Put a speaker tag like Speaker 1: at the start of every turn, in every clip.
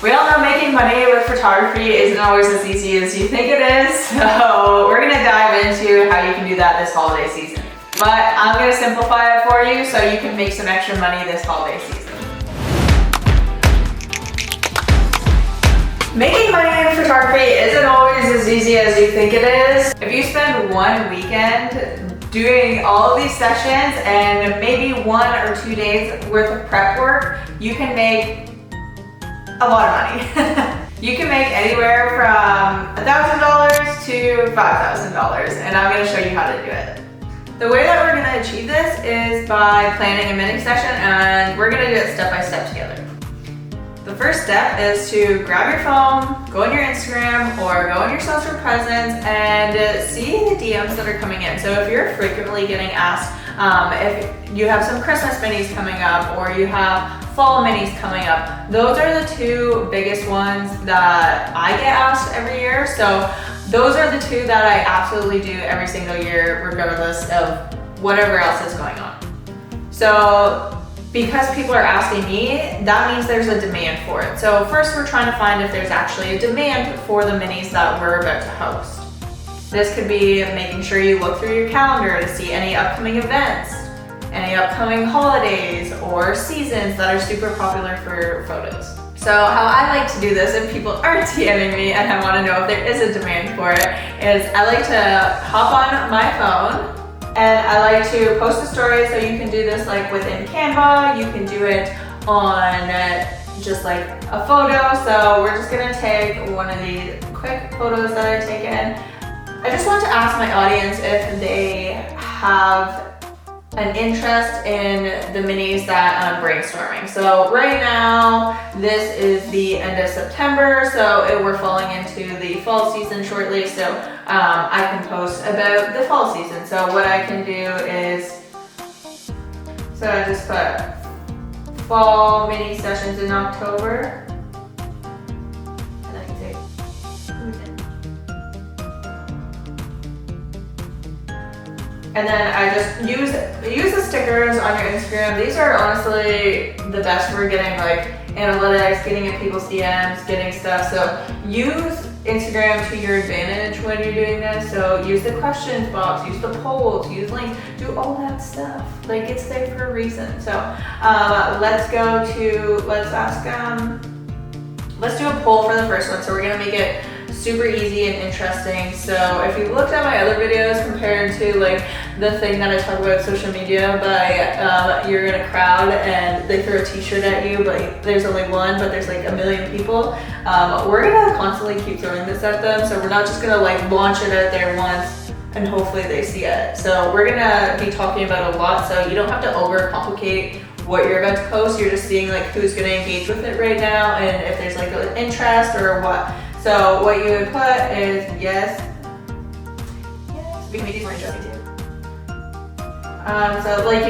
Speaker 1: We all know making money with photography isn't always as easy as you think it is, so we're gonna dive into how you can do that this holiday season. But I'm gonna simplify it for you so you can make some extra money this holiday season. Making money in photography isn't always as easy as you think it is. If you spend one weekend doing all of these sessions and maybe 1 or 2 days worth of prep work, you can make a lot of money. You can make anywhere from $1,000 to $5,000, and I'm gonna show you how to do it. The way that we're gonna achieve this is by planning a mini session, and we're gonna do it step by step together. The first step is to grab your phone, go on your Instagram or go on your social presence and see the DMs that are coming in. So if you're frequently getting asked if you have some Christmas minis coming up or you have fall minis coming up, those are the two biggest ones that I get asked every year. So those are the two that I absolutely do every single year, regardless of whatever else is going on. So because people are asking me, that means there's a demand for it. So first we're trying to find if there's actually a demand for the minis that we're about to host. This could be making sure you look through your calendar to see any upcoming events, any upcoming holidays or seasons that are super popular for photos. So how I like to do this if people are DMing me and I want to know if there is a demand for it is I like to hop on my phone and I like to post a story. So you can do this like within Canva, you can do it on just like a photo. So we're just gonna take one of these quick photos that I've taken. I just want to ask my audience if they have an interest in the minis that I'm brainstorming. So right now, this is the end of September, so we're falling into the fall season shortly, so I can post about the fall season. So what I can do is, so I just put fall mini sessions in October. And I can say, and then I just use the stickers on your Instagram. These are honestly the best for getting like analytics, getting in people's DMs, getting stuff. So use Instagram to your advantage when you're doing this. So use the questions box, use the polls, use links, do all that stuff. Like it's there for a reason. So let's do a poll for the first one. So we're gonna make it super easy and interesting. So if you looked at my other videos compared to like the thing that I talk about social media by you're in a crowd and they throw a t-shirt at you but there's only one but there's like a million people, we're gonna constantly keep throwing this at them. So we're not just gonna like launch it out there once and hopefully they see it. So we're gonna be talking about a lot, so you don't have to overcomplicate what you're about to post. You're just seeing like who's gonna engage with it right now and if there's like an interest or what. So what you would put is yes. We can make these more interesting too. So like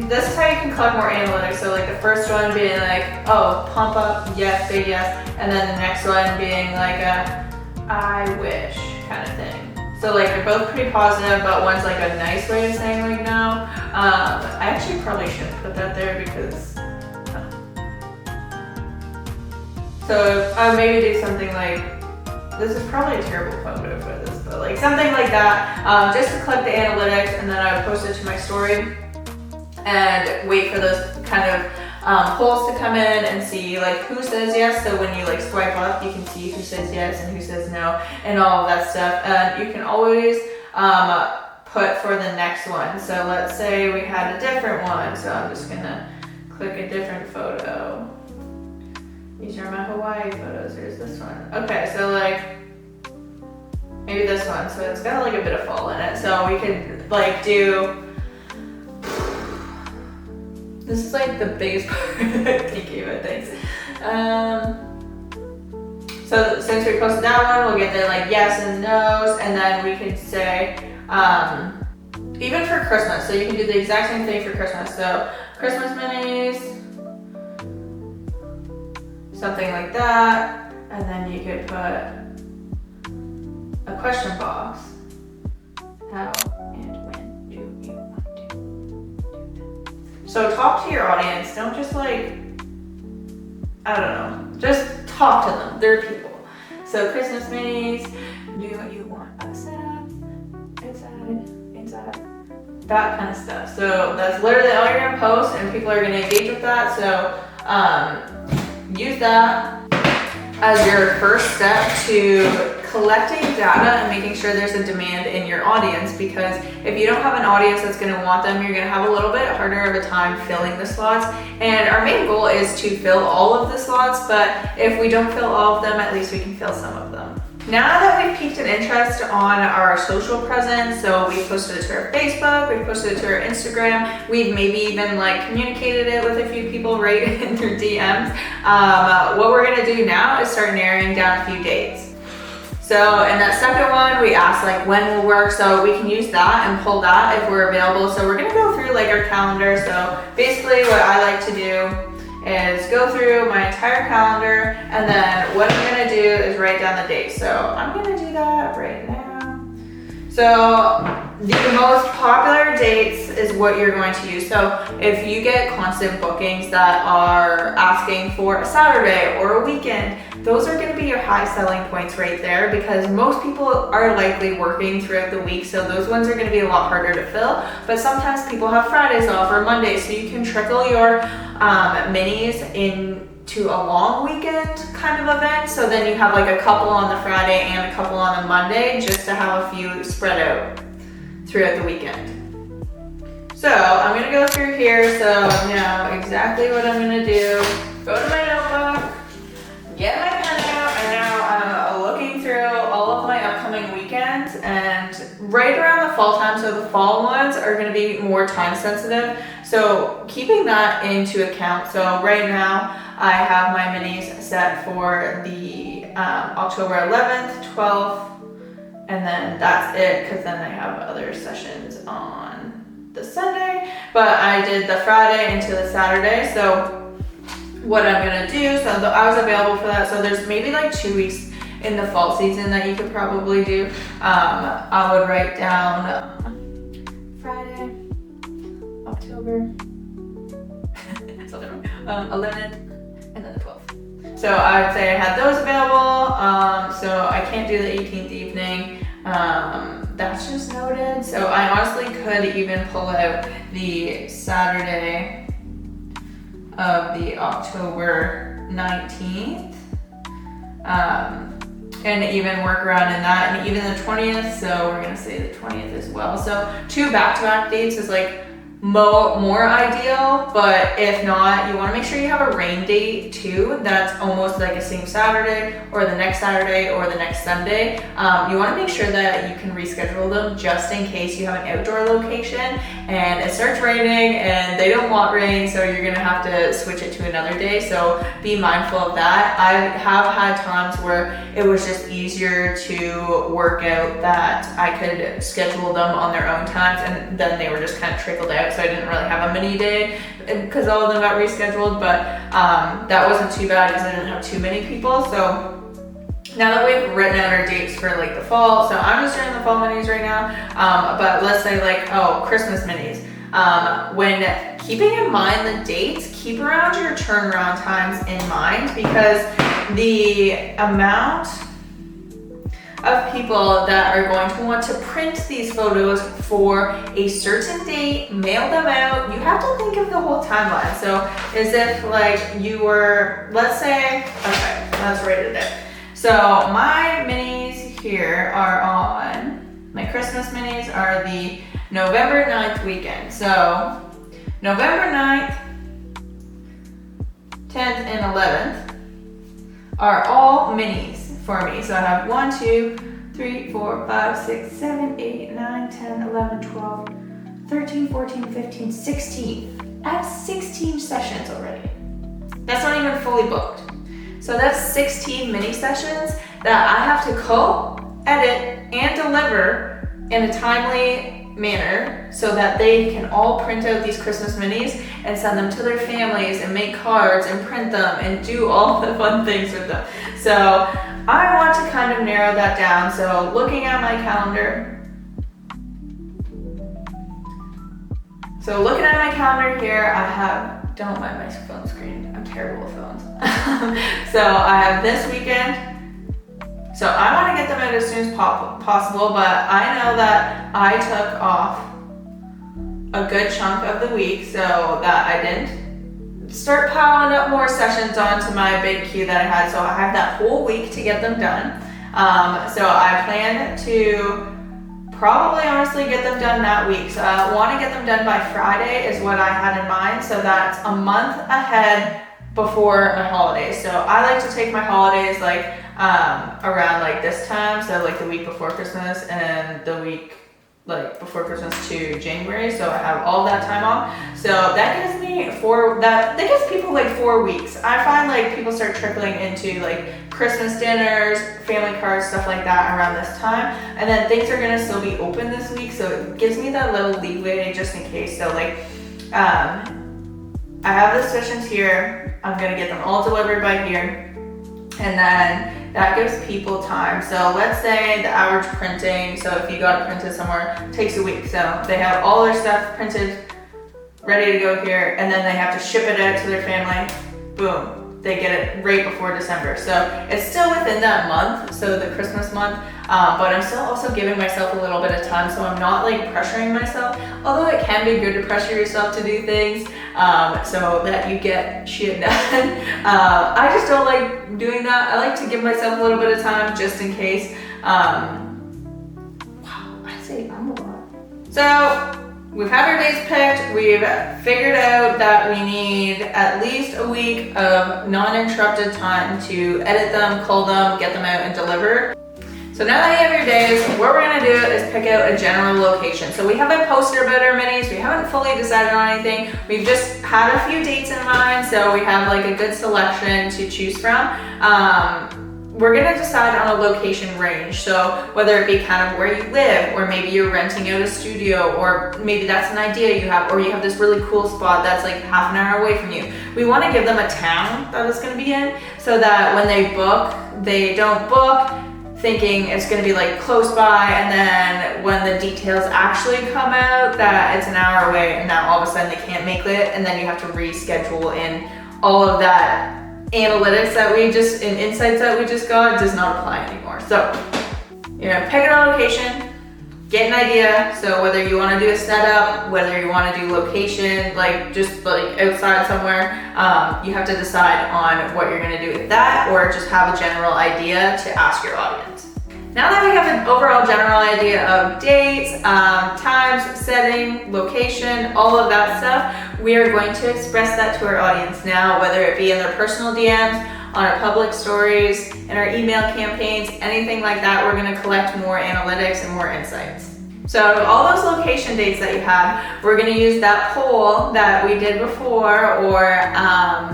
Speaker 1: this is how you can collect more analytics. So like the first one being like, oh, pump up, yes, big yes. And then the next one being like a I wish kind of thing. So like they're both pretty positive, but one's like a nice way of saying like no. I actually probably shouldn't put that there because so I would maybe do something like, this is probably a terrible photo for this, but like something like that, just to collect the analytics, and then I would post it to my story and wait for those kind of polls to come in and see like who says yes. So when you like swipe up, you can see who says yes and who says no and all of that stuff. And you can always put for the next one. So let's say we had a different one. So I'm just gonna click a different photo. These are my Hawaii photos. Here's this one. Okay, so like maybe this one. So it's got like a bit of fall in it. So we could like do. This is like the biggest part. Thank you, but thanks. So since we posted that one, we'll get the like yes and no's, and then we can say even for Christmas. So you can do the exact same thing for Christmas. So Christmas minis. Something like that, and then you could put a question box. How and when do you want to do that? So talk to your audience. Don't just like, I don't know, just talk to them. They're people. So Christmas minis, do what you want. Setup, inside, that kind of stuff. So that's literally all you're gonna post, and people are gonna engage with that. So use that as your first step to collecting data and making sure there's a demand in your audience, because if you don't have an audience that's going to want them, you're going to have a little bit harder of a time filling the slots. And our main goal is to fill all of the slots, but if we don't fill all of them, at least we can fill some of them. Now that we've piqued an interest on our social presence, so we posted it to our Facebook, we posted it to our Instagram, we've maybe even like communicated it with a few people right in their DMs. What we're gonna do now is start narrowing down a few dates. So in that second one, we asked like when will work, so we can use that and pull that if we're available. So we're gonna go through like our calendar. So basically what I like to do is go through my entire calendar, and then what I'm gonna do is write down the date. So I'm gonna do that right now. So the most popular dates is what you're going to use. So if you get constant bookings that are asking for a Saturday or a weekend, those are going to be your high selling points right there, because most people are likely working throughout the week. So those ones are going to be a lot harder to fill, but sometimes people have Fridays off or Mondays. So you can trickle your minis into a long weekend kind of event. So then you have like a couple on the Friday and a couple on the Monday, just to have a few spread out throughout the weekend. So I'm going to go through here. So now exactly what I'm going to do, go to my notebook, get my pen out, and now I'm looking through all of my upcoming weekends, and right around the fall time, so the fall ones are going to be more time sensitive, so keeping that into account. So right now I have my minis set for the October 11th, 12th, and then that's it, because then I have other sessions on the Sunday, but I did the Friday into the Saturday. So what I'm gonna do, so I was available for that, so there's maybe like 2 weeks in the fall season that you could probably do. I would write down Friday, October 11th, and then the 12th. So I would say I had those available, so I can't do the 18th evening. That's just noted. So I honestly could even pull out the Saturday of the October 19th, and even work around in that, and even the 20th, so we're gonna say the 20th as well. So 2 back-to-back dates is like more ideal, but if not, you want to make sure you have a rain date too that's almost like a same Saturday or the next Saturday or the next Sunday. You want to make sure that you can reschedule them just in case you have an outdoor location and it starts raining and they don't want rain, so you're gonna have to switch it to another day. So be mindful of that. I have had times where it was just easier to work out that I could schedule them on their own times, and then they were just kind of trickled out. So I didn't really have a mini day because all of them got rescheduled, but that wasn't too bad because I didn't have too many people. So now that we've written out our dates for like the fall, so I'm just doing the fall minis right now, but let's say like, Christmas minis. When keeping in mind the dates, keep around your turnaround times in mind, because the amount of people that are going to want to print these photos for a certain date, mail them out, you have to think of the whole timeline. So as if like you were, let's say, okay, let's write it down. So my minis here are on, my Christmas minis are the November 9th weekend. So November 9th, 10th, and 11th are all minis for me. So I have 1, 2, 3, 4, 5, 6, 7, 8, 9, 10, 11, 12, 13, 14, 15, 16. I have 16 sessions already. That's not even fully booked. So that's 16 mini sessions that I have to co-edit and deliver in a timely manner so that they can all print out these Christmas minis and send them to their families and make cards and print them and do all the fun things with them. So I want to kind of narrow that down. So looking at my calendar, here, I have Don't mind my phone screen. I'm terrible with phones. So I have this weekend. So I want to get them out as soon as possible, but I know that I took off a good chunk of the week so that I didn't start piling up more sessions onto my big queue that I had. So I have that whole week to get them done. So I plan to probably honestly get them done that week. So I want to get them done by Friday is what I had in mind. So that's a month ahead before my holidays. So I like to take my holidays like around like this time. So like the week before Christmas and the week like before Christmas to January. So I have all that time off. So that gives me that gives people like 4 weeks. I find like people start trickling into like Christmas dinners, family cards, stuff like that around this time. And then things are gonna still be open this week. So it gives me that little leeway just in case. So like, I have the sessions here. I'm gonna get them all delivered by here. And then that gives people time. So let's say the average printing, so if you got it printed somewhere, takes a week. So they have all their stuff printed, ready to go here, and then they have to ship it out to their family. Boom, they get it right before December. So it's still within that month, so the Christmas month, but I'm still also giving myself a little bit of time, so I'm not like pressuring myself, although it can be good to pressure yourself to do things so that you get shit done. I just don't like doing that. I like to give myself a little bit of time just in case. Wow, I say I'm a lot. So we've had our days picked. We've figured out that we need at least a week of non-interrupted time to edit them, cull them, get them out and delivered. So now that you have your days, what we're gonna do is pick out a general location. So we haven't posted about our minis, we haven't fully decided on anything. We've just had a few dates in mind, so we have like a good selection to choose from. We're gonna decide on a location range. So whether it be kind of where you live, or maybe you're renting out a studio, or maybe that's an idea you have, or you have this really cool spot that's like half an hour away from you. We wanna give them a town that it's gonna be in, so that when they book, they don't book thinking it's gonna be like close by, and then when the details actually come out that it's an hour away, and now all of a sudden they can't make it, and then you have to reschedule in all of that analytics that we just, and insights that we just got does not apply anymore. So you're gonna pick a location, get an idea. So whether you wanna do a setup, whether you wanna do location, like just like outside somewhere, you have to decide on what you're gonna do with that, or just have a general idea to ask your audience. Now that we have an overall general idea of dates, times, setting, location, all of that stuff, we are going to express that to our audience now, whether it be in their personal DMs, on our public stories, in our email campaigns, anything like that. We're gonna collect more analytics and more insights. So out of all those location dates that you have, we're gonna use that poll that we did before, or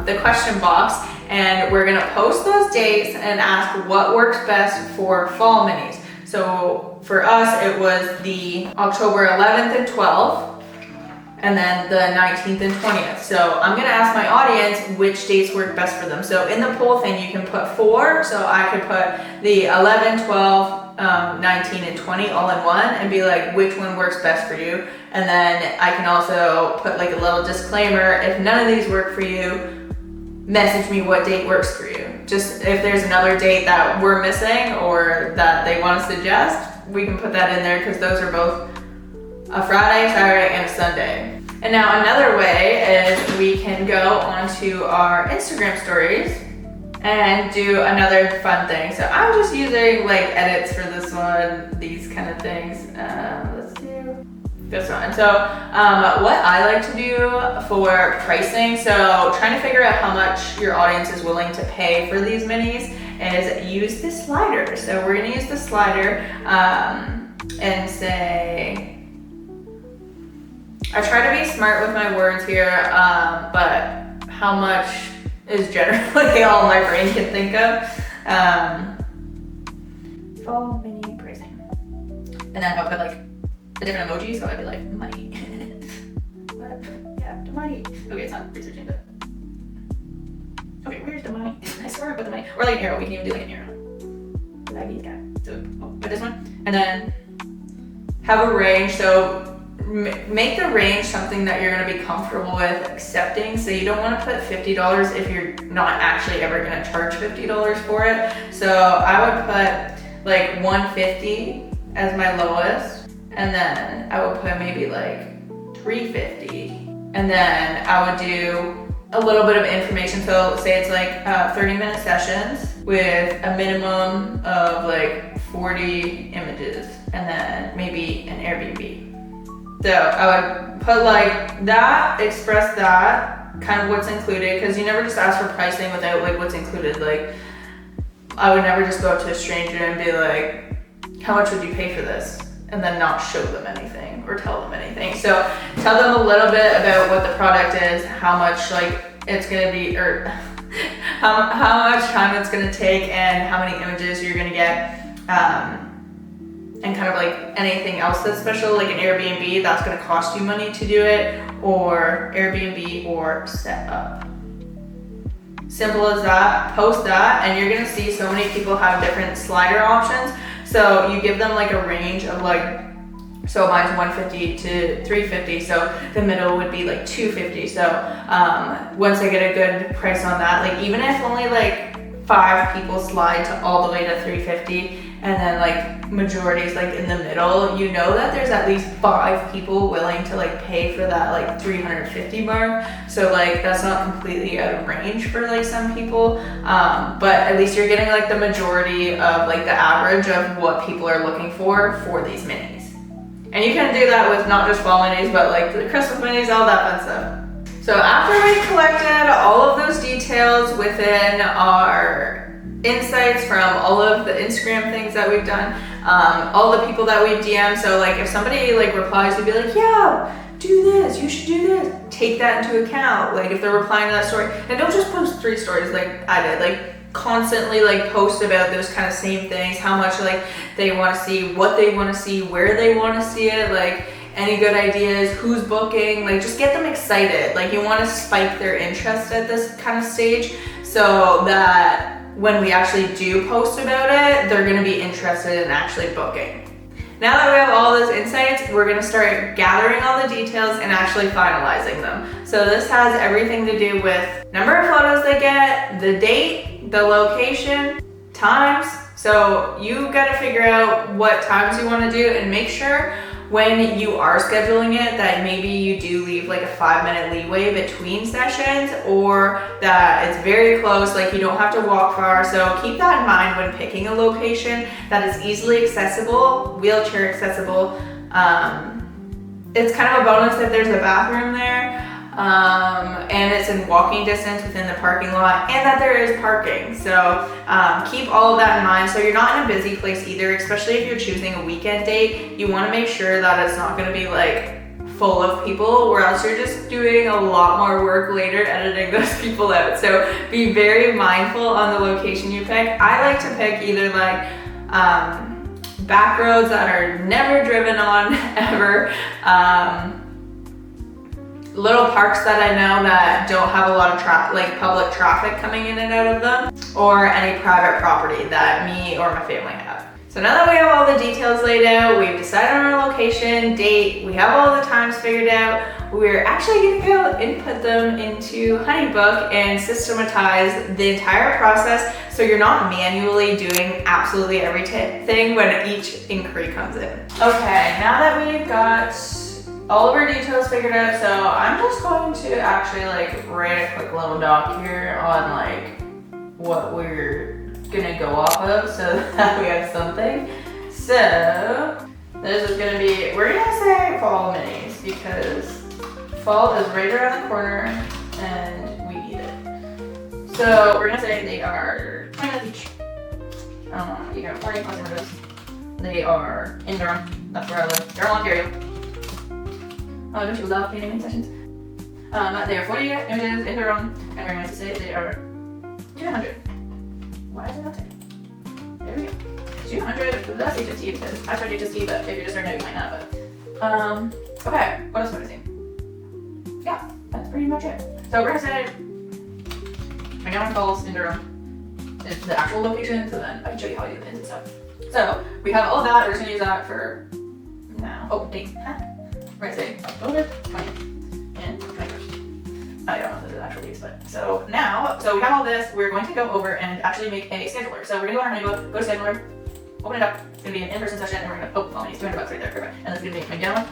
Speaker 1: the question box, and we're gonna post those dates and ask what works best for fall minis. So for us, it was the October 11th and 12th, and then the 19th and 20th. So I'm gonna ask my audience which dates work best for them. So in the poll thing, you can put 4, so I could put the 11, 12, 19 and 20 all in one and be like, which one works best for you? And then I can also put like a little disclaimer, if none of these work for you, message me what date works for you. Just if there's another date that we're missing or that they want to suggest, we can put that in there, because those are both a Friday, Saturday, and a Sunday. And now another way is we can go onto our Instagram stories and do another fun thing. So I'm just using like edits for this one, these kind of things. Let's do this one. So what I like to do for pricing, so trying to figure out how much your audience is willing to pay for these minis, is use the slider. So we're gonna use the slider and say, I try to be smart with my words here, but how much is generally all my brain can think of. Fall mini pricing. And then I'll put like a different emoji, so I'd be like, money. What? Yeah, the money. Okay, it's not researching, but. Okay, where's the money? I swear I put the money. Or like an arrow, we can even do like an arrow. Like these guys. So, put this one. And then have a range, so make the range something that you're gonna be comfortable with accepting. So you don't wanna put $50 if you're not actually ever gonna charge $50 for it. So I would put like $150 as my lowest, and then I would put maybe like $350, and then I would do a little bit of information. So say it's like 30-minute sessions with a minimum of like 40 images, and then maybe an Airbnb. So I would put like that, express that, kind of what's included, because you never just ask for pricing without like what's included. Like I would never just go up to a stranger and be like, how much would you pay for this? And then not show them anything or tell them anything. So tell them a little bit about what the product is, how much like it's gonna be, or how much time it's gonna take, and how many images you're gonna get, and kind of like anything else that's special, like an Airbnb, that's gonna cost you money to do it, or Airbnb or set up. Simple as that. Post that, and you're gonna see so many people have different slider options. So you give them like a range of like, so mine's 150 to 350, so the middle would be like 250. So once I get a good price on that, like even if only like 5 people slide to all the way to 350, and then like majority is like in the middle, you know that there's at least 5 people willing to like pay for that like 350 mark. So like that's not completely out of range for like some people, but at least you're getting like the majority of like the average of what people are looking for these minis. And you can do that with not just fall minis, but like the Christmas minis, all that fun stuff. So after we collected all of those details within our insights from all of the Instagram things that we've done, all the people that we've DM'd, so like if somebody like replies to be like, yeah, do this, you should do this, take that into account. Like if they're replying to that story, and don't just post 3 stories like I did, like constantly like post about those kind of same things, how much like they want to see, what they want to see, where they want to see it, like any good ideas, who's booking, like just get them excited. Like you want to spike their interest at this kind of stage, so that when we actually do post about it, they're going to be interested in actually booking. Now that we have all those insights, we're going to start gathering all the details and actually finalizing them. So this has everything to do with number of photos they get, the date, the location, times. So you got to figure out what times you want to do, and make sure when you are scheduling it that maybe you do leave like a 5-minute leeway between sessions, or that it's very close, like you don't have to walk far. So keep that in mind when picking a location that is easily accessible, wheelchair accessible. It's kind of a bonus if there's a bathroom there, and it's in walking distance within the parking lot, and that there is parking. So keep all of that in mind. So you're not in a busy place either, especially if you're choosing a weekend date. You want to make sure that it's not going to be like full of people, or else you're just doing a lot more work later editing those people out. So be very mindful on the location you pick. I like to pick either like back roads that are never driven on ever, little parks that I know that don't have a lot of like public traffic coming in and out of them, or any private property that me or my family have. So now that we have all the details laid out, we've decided on our location, date, we have all the times figured out, we're actually gonna go input them into HoneyBook and systematize the entire process, so you're not manually doing absolutely everything when each inquiry comes in. Okay, now that we've got all of our details figured out, so I'm just going to actually like write a quick little doc here on like what we're gonna go off of, so that we have something. So this is gonna be, we're gonna say fall minis, because fall is right around the corner and we need it. So we're gonna say they are 20 minutes each. I don't know, you got 40 plus images. They are in Durham, that's where I live, Durham, Ontario. Oh, don't you love painting sessions? They are 40 images in Durham, and we're going to say they are 200. Why is it not taking? There we go. 200, that's HST, because I tried HST, but if you're just starting out, you might not, but. Okay, what else am I saying? Yeah, that's pretty much it. So we're going to say, McGowan Falls in Durham is the actual location, so then I can show you how I do the pins and stuff. So we have all of that, we're just going to use that for now. Oh, date. We're we're gonna say October 20th and 21st. I don't know if this is actual dates, but so now, so we have all this. We're going to go over and actually make a scheduler. So we're gonna go on our honeybook, go to scheduler, open it up. It's gonna be an in-person session, and we're gonna, oh, well, it's $200 right there, perfect. And it's gonna be my demo.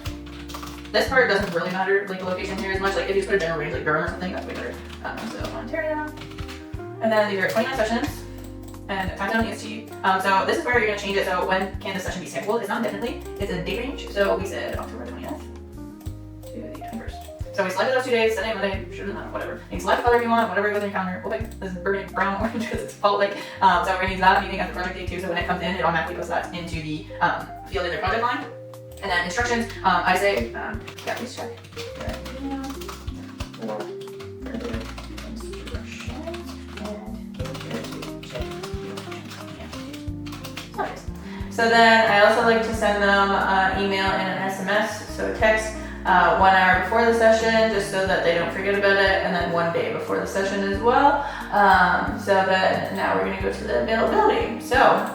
Speaker 1: This part doesn't really matter, like the location here as much. Like if you just put a general range like Durham or something, that's way better. So Ontario. And then these are 29 sessions. And time zone EST. So this is where you're going to change it. So when can this session be scheduled? It's not indefinitely. It's a date range. So we said October 20th to the 21st. So we selected those 2 days, Sunday, Monday, should have done whatever. You can select the color if you want, whatever goes in your calendar. We'll pick this is burgundy, brown, orange because it's fall like. So we're going to use that meeting as the project date too. So when it comes in, it automatically puts that into the field in their project line. And then instructions, I say, yeah, please check. So then I also like to send them an email and an SMS, so a text 1 hour before the session, just so that they don't forget about it, and then 1 day before the session as well. So then now we're going to go to the availability. So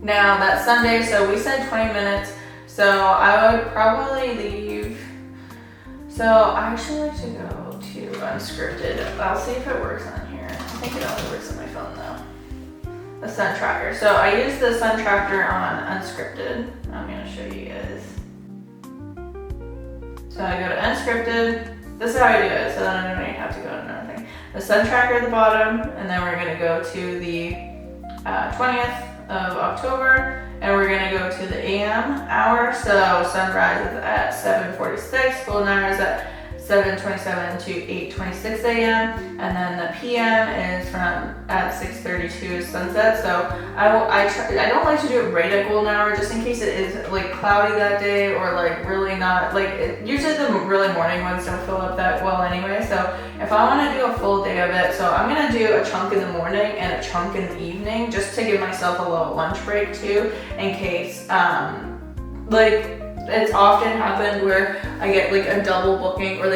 Speaker 1: now that's Sunday, so we said 20 minutes. So I would probably leave. So I actually like to go to unscripted. I'll see if it works on here. I think it only works on my phone though. The sun tracker. So I use the sun tracker on unscripted. I'm gonna show you guys. So I go to unscripted. This is how I do it, so then I don't even have to go to another thing. The sun tracker at the bottom, and then we're gonna go to the 20th of October, and we're gonna go to the AM hour. So sunrise is at 7:46, golden hour is at 7:27 to 8:26 a.m. and then the PM is from at 6:32 sunset. So I don't like to do it right at golden hour, just in case it is like cloudy that day or like really not like usually the really morning ones don't fill up that well anyway. So if I want to do a full day of it, so I'm gonna do a chunk in the morning and a chunk in the evening, just to give myself a little lunch break too, in case it's often happened where I get like a double booking, or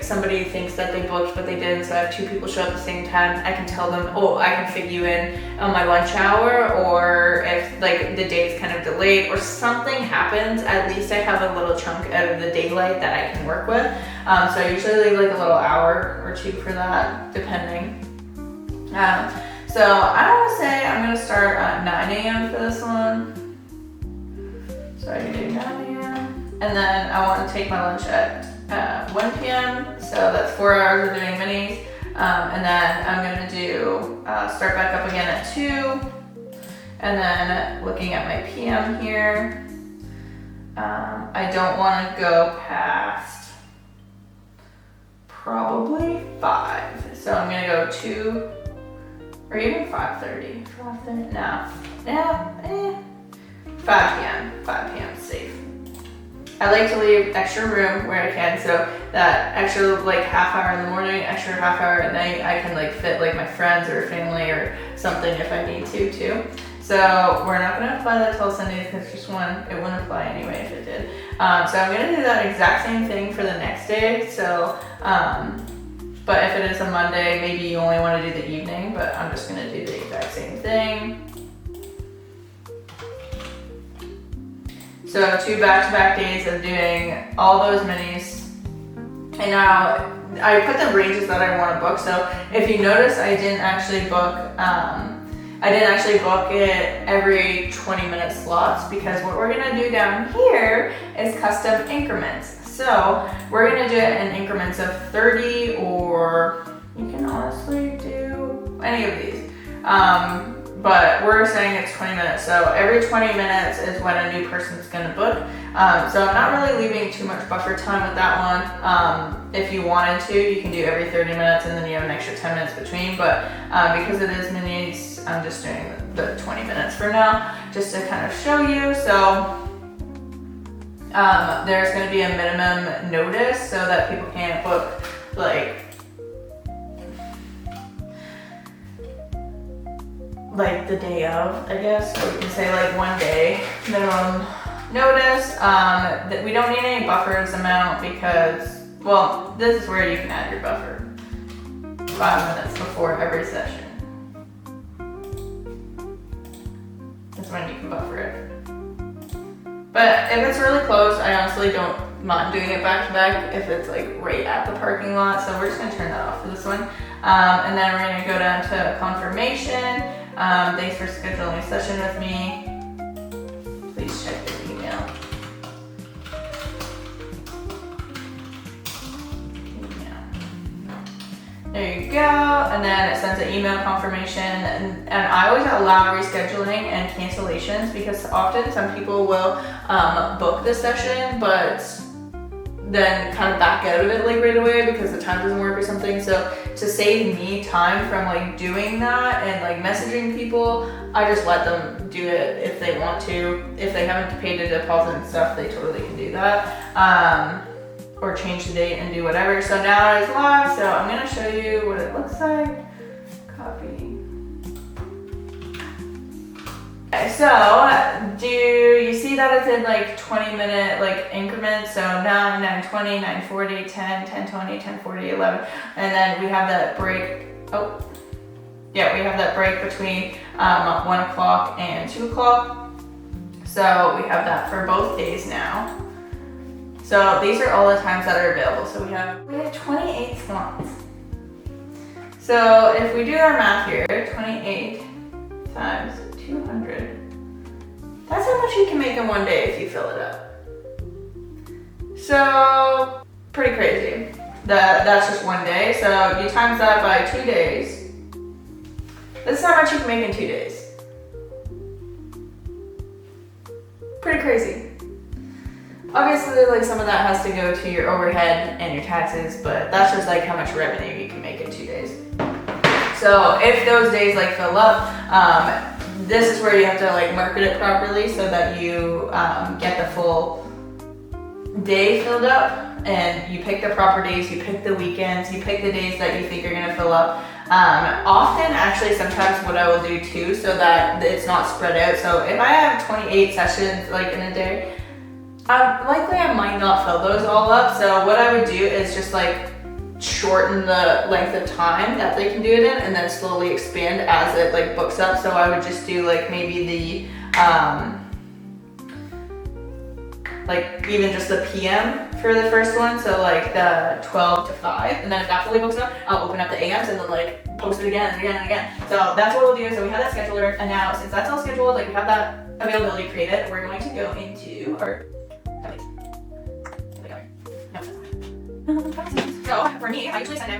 Speaker 1: somebody thinks that they booked but they didn't, so I have 2 people show up at the same time. I can tell them, oh, I can fit you in on my lunch hour, or if like the date's kind of delayed or something happens, at least I have a little chunk out of the daylight that I can work with. So I usually leave like a little hour or 2 for that, depending. So I would say I'm gonna start at 9 a.m. for this one. So I can do 9 a.m. And then I want to take my lunch at 1 p.m. So that's 4 hours of doing minis. And then I'm going to do, start back up again at 2. And then looking at my PM here, I don't want to go past probably 5. So I'm going to go 2 or even 5:30. 5:30? No. Yeah. 5 p.m. 5 p.m. is safe. I like to leave extra room where I can, so that extra like half hour in the morning, extra half hour at night, I can like fit like my friends or family or something if I need to too. So we're not gonna apply that till Sunday because just one, it wouldn't apply anyway if it did. So I'm gonna do that exact same thing for the next day. So, but if it is a Monday, maybe you only want to do the evening, but I'm just gonna do the exact same thing. So 2 back-to-back days of doing all those minis. And now I put the ranges that I want to book. So if you notice, I didn't actually book it every 20-minute slots, because what we're gonna do down here is custom increments. So we're gonna do it in increments of 30, or you can honestly do any of these. But we're saying it's 20 minutes. So every 20 minutes is when a new person's gonna book. So I'm not really leaving too much buffer time with that one. If you wanted to, you can do every 30 minutes and then you have an extra 10 minutes between. But because it is minis, I'm just doing the 20 minutes for now, just to kind of show you. So there's gonna be a minimum notice so that people can't book like the day of, I guess, or we can say like 1 day minimum notice. That we don't need any buffers amount because, well, this is where you can add your buffer. 5 minutes before every session. That's when you can buffer it. But if it's really close, I honestly don't mind doing it back to back if it's like right at the parking lot. So we're just gonna turn that off for this one. And then we're gonna go down to confirmation. Thanks for scheduling a session with me. Please check your email. There you go, and then it sends an email confirmation, and I always allow rescheduling and cancellations because often some people will book the session, but then kind of back out of it like right away because the time doesn't work or something. So to save me time from like doing that and like messaging people, I just let them do it if they want to. If they haven't paid a deposit and stuff, they totally can do that. Or change the date and do whatever. So now it's live, so I'm gonna show you what it looks like. Copy. Okay, so do you see that it's in like 20-minute like increments? So 9, 9:20, 9:40, 10, 10:20, 10:40, 11, and then we have that break. Oh, yeah, we have that break between 1 o'clock and 2 o'clock. So we have that for both days now. So these are all the times that are available. So we have 28 slots. So if we do our math here, 28 times 200, that's how much you can make in one day if you fill it up. So pretty crazy. That's just one day. So you times that by 2 days. This is how much you can make in 2 days. Pretty crazy. Obviously, like some of that has to go to your overhead and your taxes, but that's just like how much revenue you can make in 2 days. So if those days like fill up, this is where you have to like market it properly so that you get the full day filled up, and you pick the properties, you pick the weekends, you pick the days that you think are gonna fill up. Often, actually, sometimes what I will do too, so that it's not spread out. So if I have 28 sessions like in a day, likely I might not fill those all up. So what I would do is just like shorten the length of time that they can do it in, and then slowly expand as it like books up. So I would just do like maybe the like even just the PM for the first one. So like the 12 to 5, and then if that fully books up, I'll open up the AMs and then like post it again and again and again. So that's what we'll do. So we have that scheduler, and now since that's all scheduled, like we have that availability created, we're going to go into our So for me, I usually send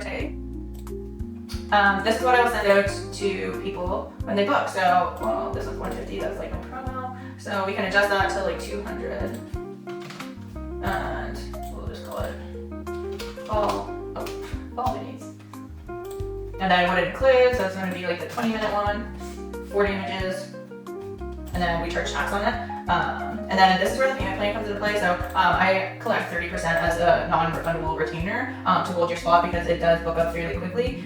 Speaker 1: out this is what I will send out to people when they book. So, well, this is 150, that's like no promo. So we can adjust that to like 200. And we'll just call it all needs. And then what it includes, so it's going to be like the 20-minute one, 40 images, and then we charge tax on it. And then this is where the payment plan comes into play. So I collect 30% as a non-refundable retainer to hold your spot because it does book up fairly quickly.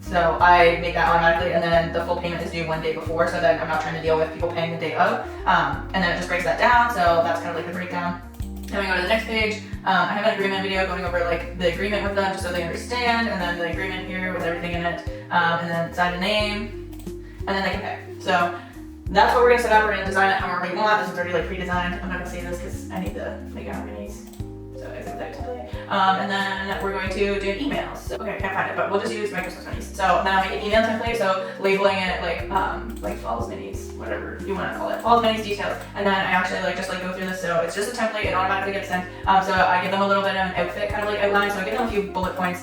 Speaker 1: So I make that automatically, and then the full payment is due 1 day before, so that I'm not trying to deal with people paying the day of. And then it just breaks that down, so that's kind of like the breakdown. Then we go to the next page. I have an agreement video going over like the agreement with them just so they understand, and then the agreement here with everything in it, and then sign a name, and then they can pay. So that's what we're gonna set up. We're gonna design it however we want. This is already like pre-designed. I'm not gonna say this because I need to make it how many needs. So I sent that to play. And then we're going to do an email. So okay, I can't find it, but we'll just use Microsoft Minis. So then I'll make an email template. So labeling it like follows minis, whatever you want to call it, follows minis details. And then I actually like just like go through this. So it's just a template. It automatically gets sent. So I give them a little bit of an outfit kind of like outline. So I give them a few bullet points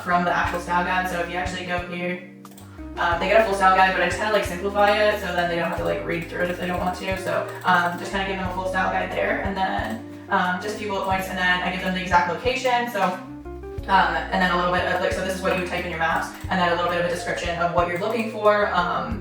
Speaker 1: from the actual style guide. So if you actually go here. They get a full style guide, but I just kind of like simplify it so then they don't have to like read through it if they don't want to. So just kind of give them a full style guide there, and then just a few bullet points, and then I give them the exact location. So and then a little bit of like, so this is what you would type in your maps, and then a little bit of a description of what you're looking for,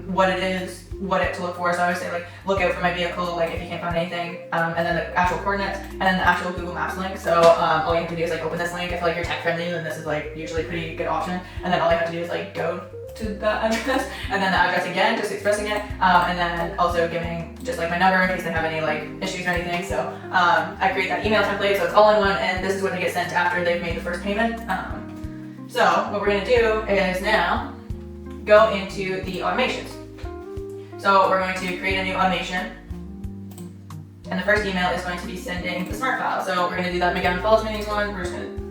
Speaker 1: what it is, what to look for. So I would say like look out for my vehicle, like if you can't find anything, and then the actual coordinates, and then the actual Google Maps link. So all you have to do is like open this link. If like you're tech friendly, then this is like usually a pretty good option. And then all you have to do is like go to that address, and then the address again, just expressing it, and then also giving just like my number in case they have any like issues or anything. So I create that email template so it's all in one, and this is what they get sent after they've made the first payment. So what we're gonna do is now go into the automations. So we're going to create a new automation, And the first email is going to be sending the smart file. So we're going to do that Megan follows minis one. We're just going to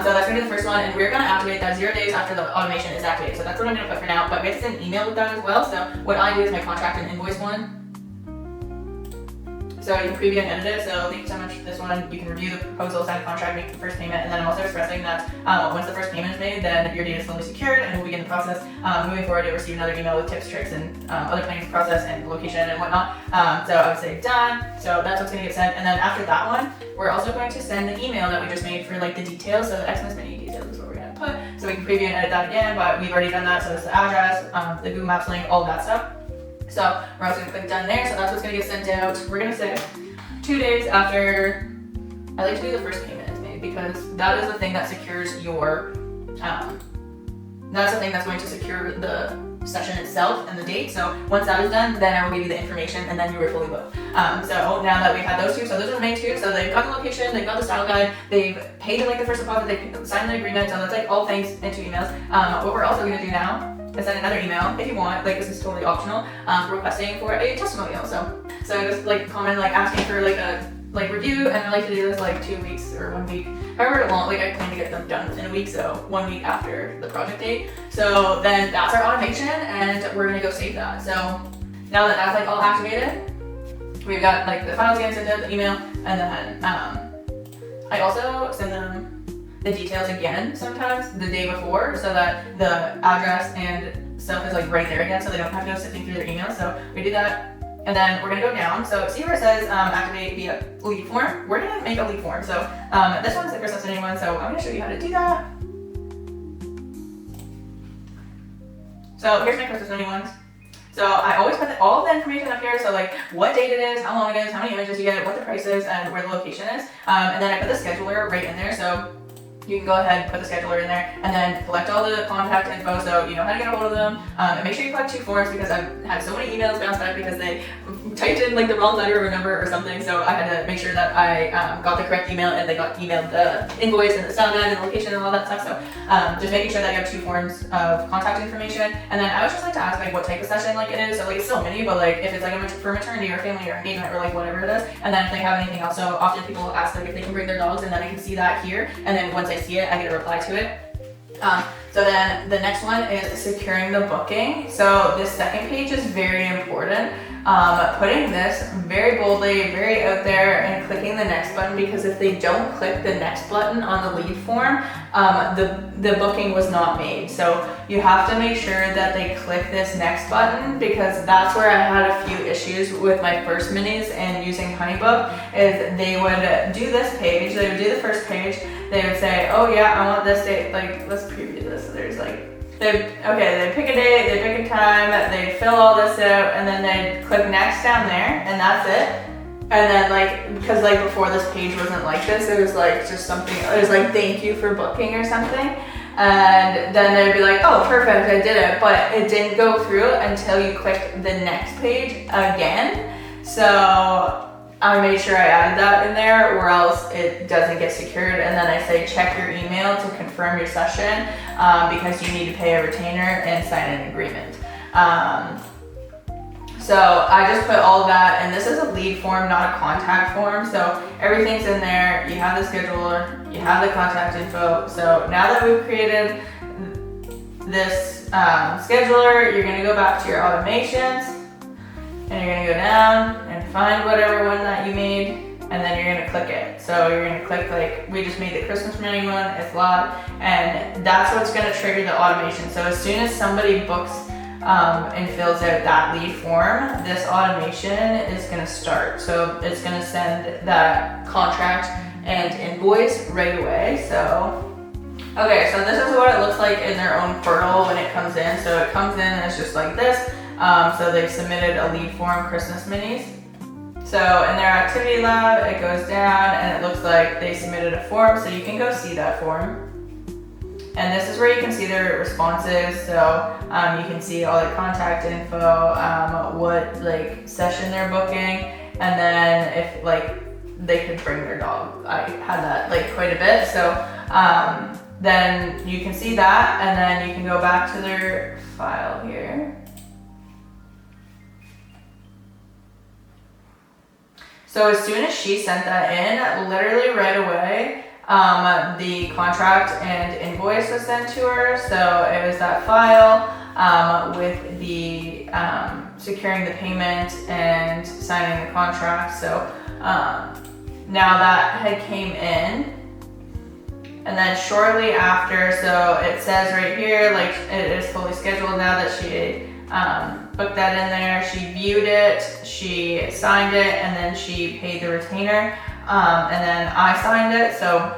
Speaker 1: so that's going to be the first one, and we're going to activate that 0 days after the automation is activated. So that's what I'm going to put for now, but we have to send an email with that as well. So what I do is my contract and invoice one. So you can preview and edit it. So thank you so much for this one. You can review the proposal, sign the contract, make the first payment, and then I'm also expressing that once the first payment is made, then your data is fully secured and we'll begin the process. Moving forward, you'll receive another email with tips, tricks, and other planning process and location and whatnot. So I would say done. So that's what's going to get sent. And then after that one, we're also going to send the email that we just made for like the details. So the Xmas menu details is what we're going to put. So we can preview and edit that again, but we've already done that. So it's the address, the Google Maps link, all of that stuff. So we're also going to click done there. So that's what's going to get sent out. We're going to say 2 days after. I like to do the first payment is made because that is the thing that secures your, that's the thing that's going to secure the session itself and the date. So once that is done, then I will give you the information and then you are fully booked. So now that we've had those two, so those are the main two. So they've got the location, they've got the style guide, they've paid like the first deposit, they signed the agreement. So that's like all things in 2 emails. What we're also going to do now is send another email if you want, like this is totally optional, requesting for a testimonial. So just like comment like asking for like a review, and I like to do this like 2 weeks or 1 week, however long, like I plan to get them done within a week, so 1 week after the project date. So then that's our automation, and we're gonna go save that. So now that that's like all activated, we've got like the files getting sent out, the email, and then I also send them the details again sometimes the day before, so that the address and stuff is like right there again, so they don't have to go sifting through their emails. So we do that. And then we're gonna go down. So see where it says activate via lead form? We're gonna make a lead form. So this one's the Christmas mini one. So I'm gonna show you how to do that. So here's my Christmas mini ones. So I always put all of the information up here. So like what date it is, how long it is, how many images you get, what the price is, and where the location is. And then I put the scheduler right in there. So you can go ahead and put the scheduler in there and then collect all the contact info so you know how to get a hold of them. And make sure you collect 2 forms because I've had so many emails bounce back because they typed in like the wrong letter or number or something. So I had to make sure that I got the correct email and they got emailed the invoice and the style guide and the location and all that stuff. So just making sure that you have 2 forms of contact information. And then I would just like to ask like what type of session like it is. So like it's so many, but like if it's like for maternity or family or engagement or like whatever it is. And then if they have anything else. So often people ask like if they can bring their dogs, and then I can see that here. And then once I see it, I get a reply to it. So then the next one is securing the booking. So this second page is very important. Putting this very boldly, very out there, and clicking the next button, because if they don't click the next button on the lead form, the booking was not made. So you have to make sure that they click this next button, because that's where I had a few issues with my first minis and using HoneyBook. Is they would do this page, they would do the first page, they would say, oh yeah, I want this date, like let's preview this. So there's like, they pick a date, they pick a time, they fill all this out, and then they click next down there, and that's it. And then like, because like before this page wasn't like this, it was like just something, it was like thank you for booking or something. And then they'd be like, oh perfect, I did it, but it didn't go through until you clicked the next page again. So I made sure I added that in there, or else it doesn't get secured. And then I say check your email to confirm your session, because you need to pay a retainer and sign an agreement. So I just put all of that, and this is a lead form, not a contact form. So everything's in there. You have the scheduler, you have the contact info. So now that we've created this scheduler, you're gonna go back to your automations, and you're gonna go down and find whatever one that you made, and then you're gonna click it. So you're gonna click like, we just made the Christmas menu one, it's live, and that's what's gonna trigger the automation. So as soon as somebody books and fills out that lead form, this automation is gonna start. So it's gonna send that contract and invoice right away. So, okay, so this is what it looks like in their own portal when it comes in. So it comes in and it's just like this. So they've submitted a lead form, Christmas minis. So in their activity lab, it goes down and it looks like they submitted a form. So you can go see that form. And this is where you can see their responses. So you can see all the contact info, what like session they're booking, and then if like they could bring their dog. I had that like quite a bit. So then you can see that, and then you can go back to their file here. So as soon as she sent that in, literally right away, the contract and invoice was sent to her. So it was that file with the securing the payment and signing the contract. So now that had came in. And then shortly after, so it says right here, like it is fully scheduled now that she booked that in there. She viewed it, she signed it, and then she paid the retainer. And then I signed it. So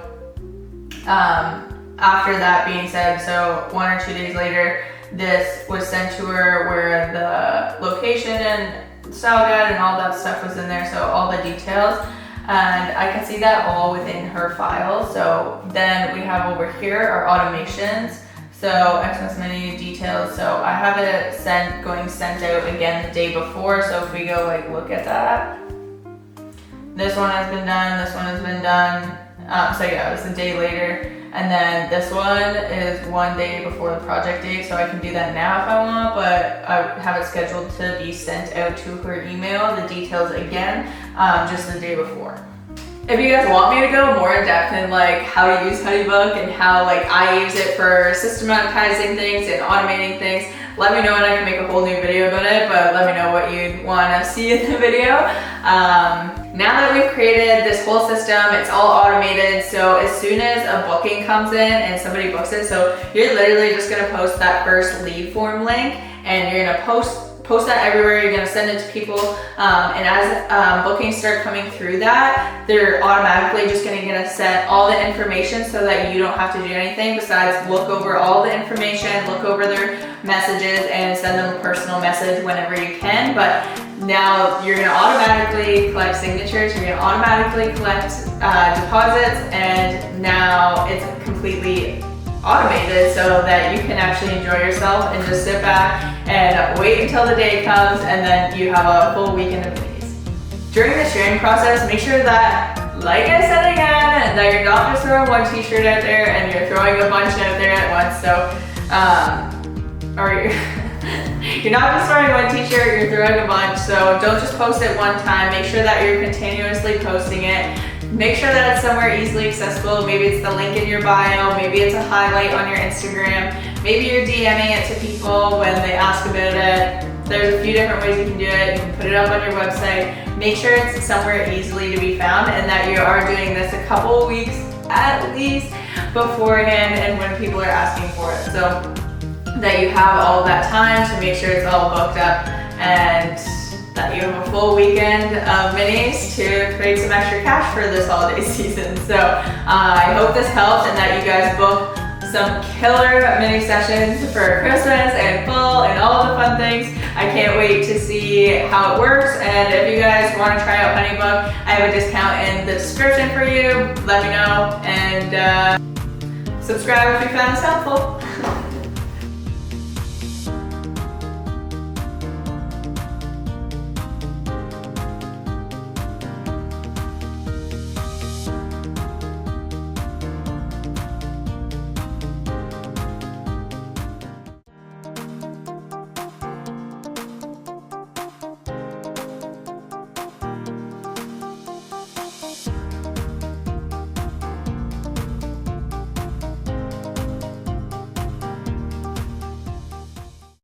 Speaker 1: after that being said, so 1 or 2 days later, this was sent to her where the location and style guide and all that stuff was in there. So all the details. And I can see that all within her file. So then we have over here our automations. So Xmas menu details. So I have it sent out again the day before. So if we go like look at that, this one has been done, this one has been done. So yeah, it was a day later. And then this one is 1 day before the project date. So I can do that now if I want, but I have it scheduled to be sent out to her email, the details again, just the day before. If you guys want me to go more in depth in like how to use HoneyBook and how like I use it for systematizing things and automating things, let me know and I can make a whole new video about it, but let me know what you'd want to see in the video. Now that we've created this whole system, it's all automated. So as soon as a booking comes in and somebody books it, so you're literally just gonna post that first lead form link and you're gonna post that everywhere. You're gonna send it to people. And as bookings start coming through that, they're automatically just gonna get sent all the information so that you don't have to do anything besides look over all the information, look over their messages and send them a personal message whenever you can. But now you're gonna automatically collect signatures, you're gonna automatically collect deposits, and now it's completely automated so that you can actually enjoy yourself and just sit back and wait until the day comes, and then you have a full weekend of minis. During the sharing process, make sure that, like I said again, that you're not just throwing one t-shirt out there and you're throwing a bunch out there at once. So, you're not just throwing one t-shirt, you're throwing a bunch. So don't just post it one time. Make sure that you're continuously posting it. Make sure that it's somewhere easily accessible. Maybe it's the link in your bio, maybe it's a highlight on your Instagram, maybe you're DMing it to people when they ask about it. There's a few different ways you can do it. You can put it up on your website. Make sure it's somewhere easily to be found and that you are doing this a couple weeks at least beforehand and when people are asking for it. So that you have all that time to make sure it's all booked up and that you have a full weekend of minis to create some extra cash for this holiday season. So I hope this helped and that you guys book some killer mini sessions for Christmas and fall and all the fun things. I can't wait to see how it works, and if you guys want to try out HoneyBook, I have a discount in the description for you. Let me know and subscribe if you found this helpful.